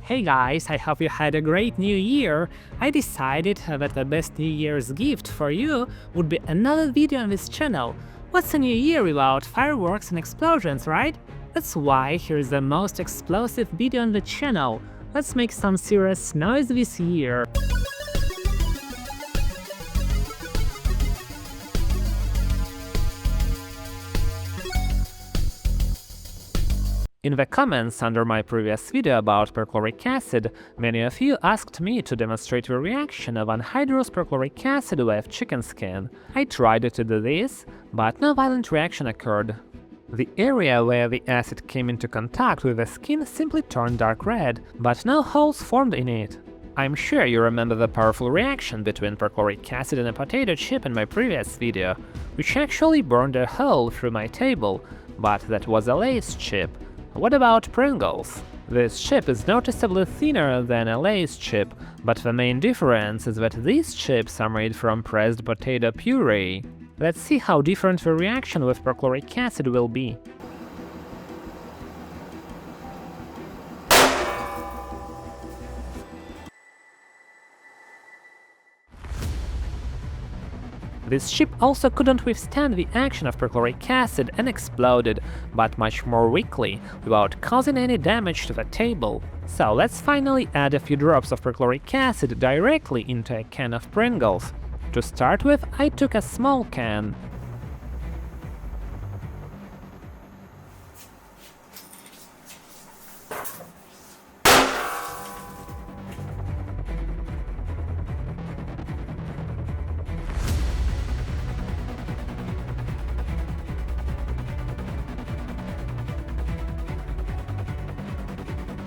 Hey guys, I hope you had a great new year. I decided that the best New Year's gift for you would be another video on this channel. What's a new year without fireworks and explosions, right? That's why here's the most explosive video on the channel. Let's make some serious noise this year. In the comments under my previous video about perchloric acid, many of you asked me to demonstrate the reaction of anhydrous perchloric acid with chicken skin. I tried to do this, but no violent reaction occurred. The area where the acid came into contact with the skin simply turned dark red, but no holes formed in it. I'm sure you remember the powerful reaction between perchloric acid and a potato chip in my previous video, which actually burned a hole through my table, but that was a Lay's chip. What about Pringles? This chip is noticeably thinner than a Lay's chip, but the main difference is that these chips are made from pressed potato puree. Let's see how different the reaction with perchloric acid will be. This chip also couldn't withstand the action of perchloric acid and exploded, but much more weakly, without causing any damage to the table. So let's finally add a few drops of perchloric acid directly into a can of Pringles. To start with, I took a small can.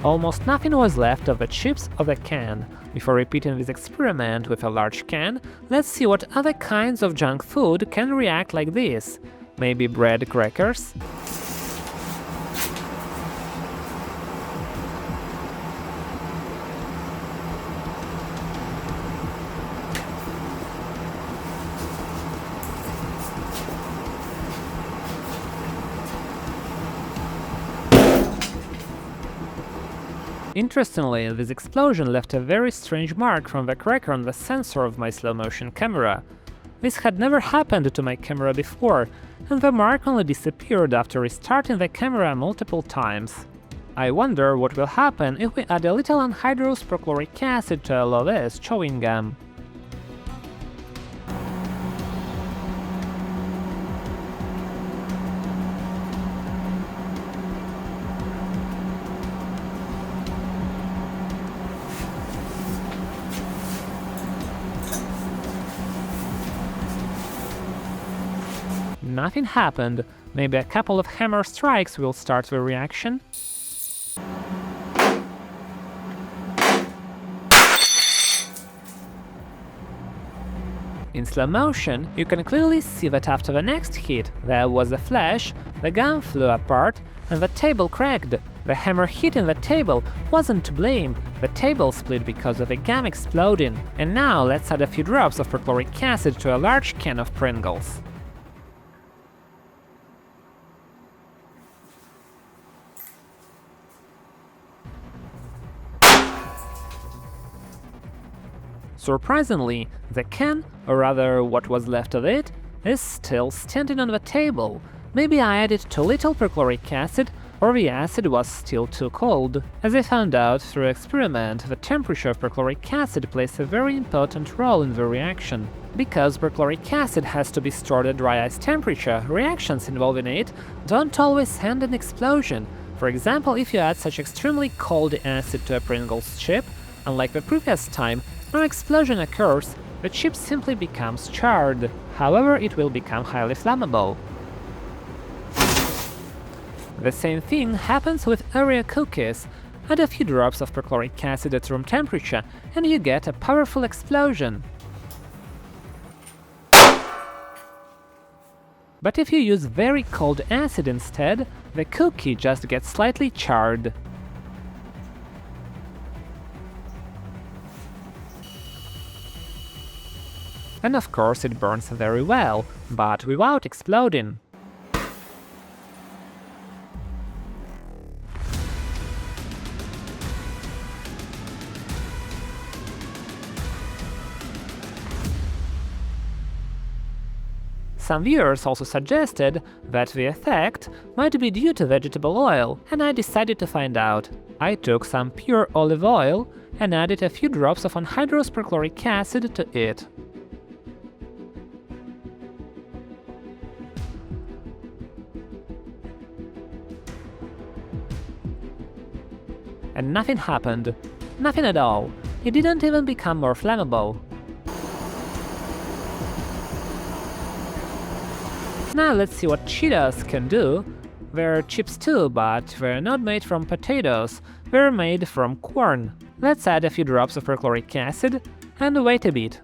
Almost nothing was left of the chips of the can. Before repeating this experiment with a large can, let's see what other kinds of junk food can react like this. Maybe bread crackers? Interestingly, this explosion left a very strange mark from the cracker on the sensor of my slow-motion camera. This had never happened to my camera before, and the mark only disappeared after restarting the camera multiple times. I wonder what will happen if we add a little anhydrous perchloric acid to a Lay's chewing gum. Nothing happened. Maybe a couple of hammer strikes will start the reaction. In slow motion, you can clearly see that after the next hit there was a flash, the gum flew apart, and the table cracked. The hammer hitting the table wasn't to blame, the table split because of the gum exploding. And now let's add a few drops of perchloric acid to a large can of Pringles. Surprisingly, the can, or rather what was left of it, is still standing on the table. Maybe I added too little perchloric acid, or the acid was still too cold. As I found out through experiment, the temperature of perchloric acid plays a very important role in the reaction. Because perchloric acid has to be stored at dry ice temperature, reactions involving it don't always end in explosion. For example, if you add such extremely cold acid to a Pringles chip, unlike the previous time, no explosion occurs, the chip simply becomes charred. However, it will become highly flammable. The same thing happens with Oreo cookies. Add a few drops of perchloric acid at room temperature and you get a powerful explosion. But if you use very cold acid instead, the cookie just gets slightly charred. And of course it burns very well, but without exploding. Some viewers also suggested that the effect might be due to vegetable oil, and I decided to find out. I took some pure olive oil and added a few drops of anhydrous perchloric acid to it. And nothing happened. Nothing at all. It didn't even become more flammable. Now let's see what Cheetos can do. They're chips too, but they're not made from potatoes, they're made from corn. Let's add a few drops of perchloric acid and wait a bit.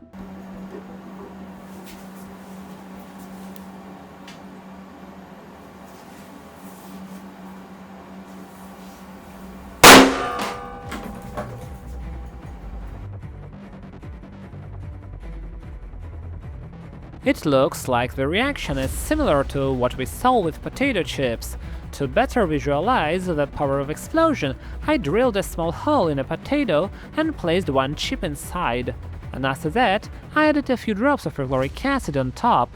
It looks like the reaction is similar to what we saw with potato chips. To better visualize the power of explosion, I drilled a small hole in a potato and placed one chip inside. And after that, I added a few drops of perchloric acid on top.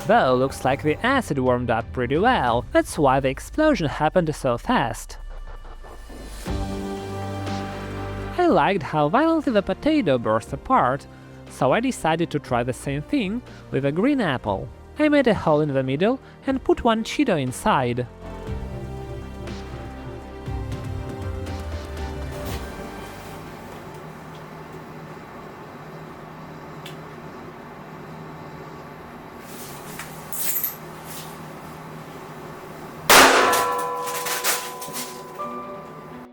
Though looks like the acid warmed up pretty well, that's why the explosion happened so fast. I liked how violently the potato burst apart, so I decided to try the same thing with a green apple. I made a hole in the middle and put one Cheeto inside.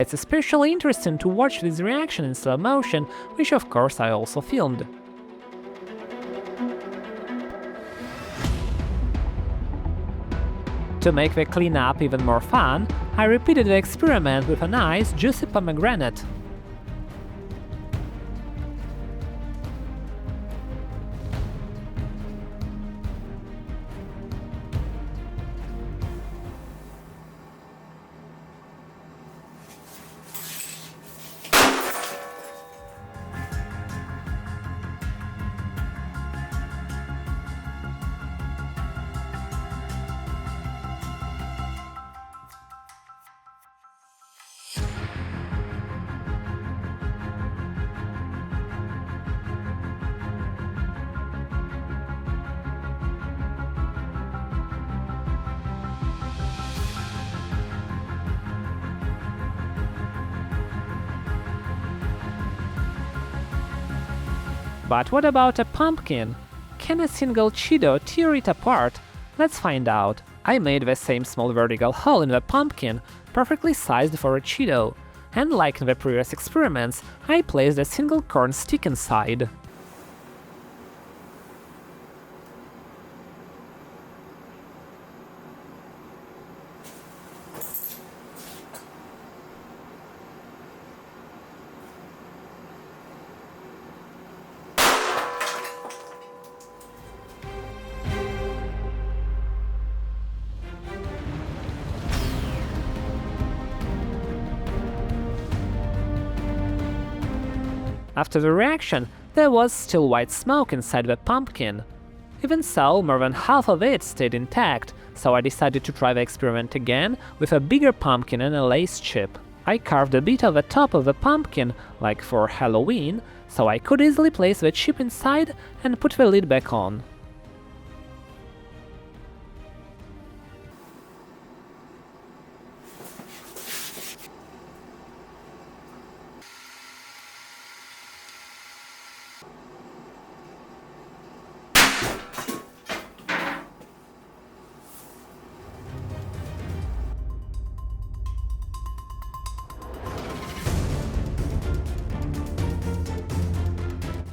It's especially interesting to watch this reaction in slow motion, which of course I also filmed. To make the cleanup even more fun, I repeated the experiment with a nice, juicy pomegranate. But what about a pumpkin? Can a single Cheeto tear it apart? Let's find out. I made the same small vertical hole in the pumpkin, perfectly sized for a Cheeto. And like in the previous experiments, I placed a single corn stick inside. After the reaction, there was still white smoke inside the pumpkin. Even so, more than half of it stayed intact, so I decided to try the experiment again with a bigger pumpkin and a lace chip. I carved a bit of the top of the pumpkin, like for Halloween, so I could easily place the chip inside and put the lid back on.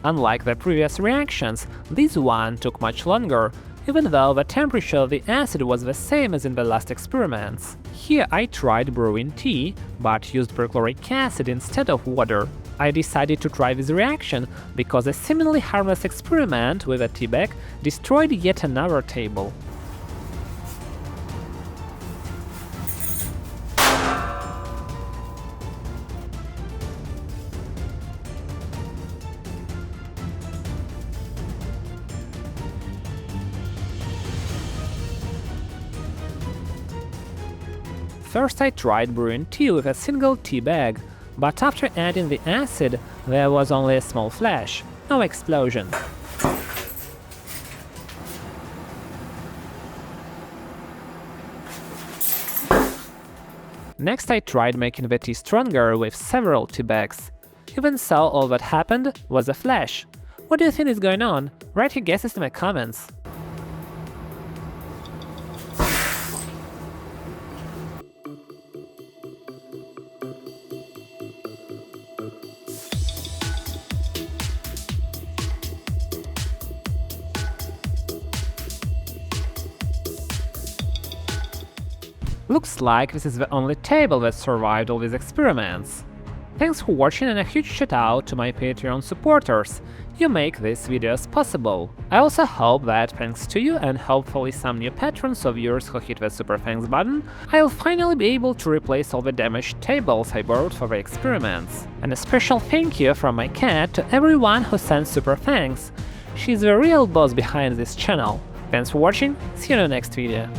Unlike the previous reactions, this one took much longer, even though the temperature of the acid was the same as in the last experiments. Here I tried brewing tea, but used perchloric acid instead of water. I decided to try this reaction because a seemingly harmless experiment with a tea bag destroyed yet another table. First I tried brewing tea with a single tea bag, but after adding the acid, there was only a small flash, no explosion. Next I tried making the tea stronger with several tea bags. Even so, all that happened was a flash. What do you think is going on? Write your guesses in the comments. Looks like this is the only table that survived all these experiments. Thanks for watching and a huge shout out to my Patreon supporters. You make these videos possible. I also hope that thanks to you and hopefully some new patrons or viewers who hit the super thanks button, I'll finally be able to replace all the damaged tables I borrowed for the experiments. And a special thank you from my cat to everyone who sent super thanks. She's the real boss behind this channel. Thanks for watching, see you in the next video.